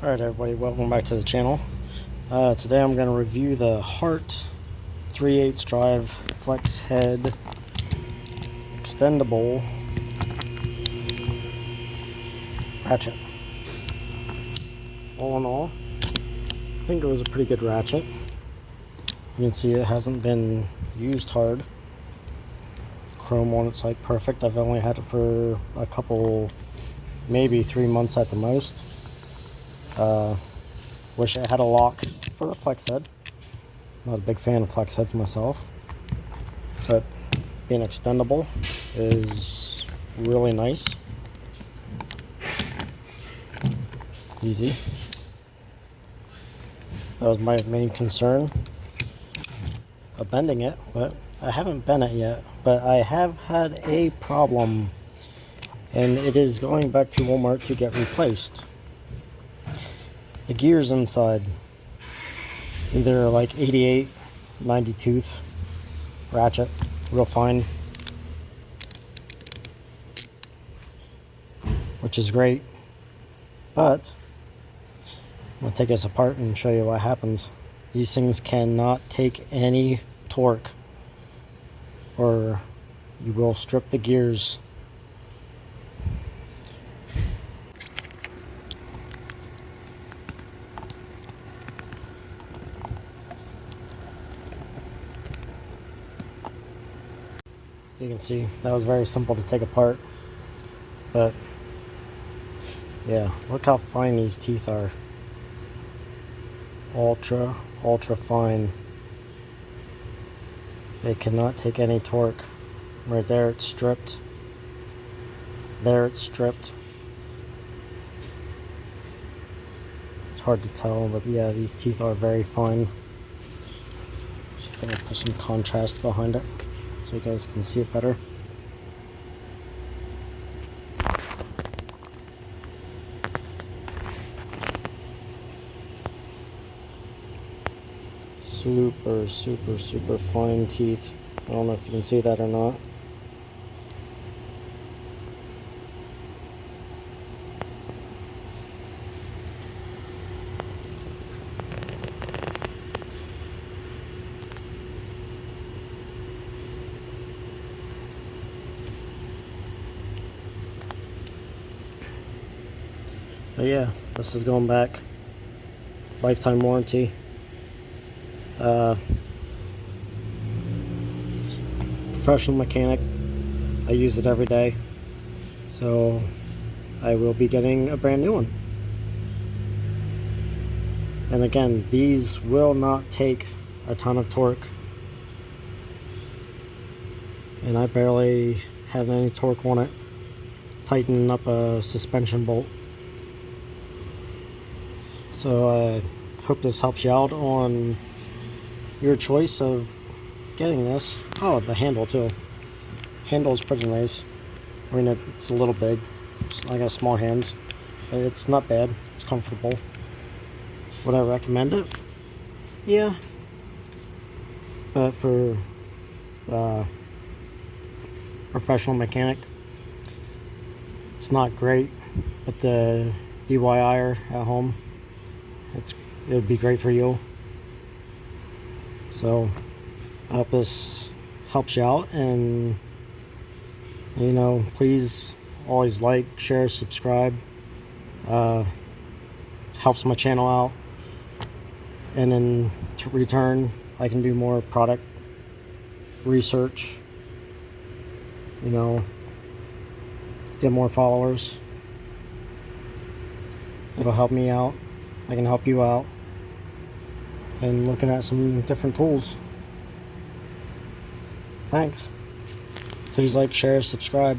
Alright everybody, welcome back to the channel. Today I'm going to review the HART 3/8 drive flex head extendable ratchet. All in all, I think it was a pretty good ratchet. You can see it hasn't been used hard. Chrome on it's like perfect. I've only had it for a couple, maybe 3 months at the most. Wish I had a lock for the flex head. Not a big fan of flex heads myself, but being extendable is really nice. Easy. That was my main concern of bending it, but I haven't bent it yet. But I have had a problem, and it is going back to Walmart to get replaced. The gears inside, either like 88, 90 tooth ratchet, real fine, which is great, but I'm going to take this apart and show you what happens. These things cannot take any torque, or you will strip the gears. You can see that was very simple to take apart, but yeah, look how fine these teeth are. Ultra fine. They cannot take any torque. Right there it's stripped. There it's stripped. It's hard to tell, but yeah, these teeth are very fine. See if I can put some contrast behind it so you guys can see it better. Super fine teeth. I don't know if you can see that or not. But yeah, this is going back. Lifetime warranty. Professional mechanic. I use it every day, so I will be getting a brand new one. And again, these will not take a ton of torque, and I barely have any torque on it tightening up a suspension bolt. So I hope this helps you out on your choice of getting this. Oh, the handle too. Handle is pretty nice. I mean, it's a little big. I got small hands, but it's not bad. It's comfortable. Would I recommend it? Yeah. But for professional mechanic, it's not great. But the DIYer at home, it would be great for you. So I hope this helps you out, and you know, please always like, share, subscribe. Helps my channel out, and in return I can do more product research, you know, get more followers. It'll help me out. I can help you out, and looking at some different tools. Thanks. Please like, share, subscribe.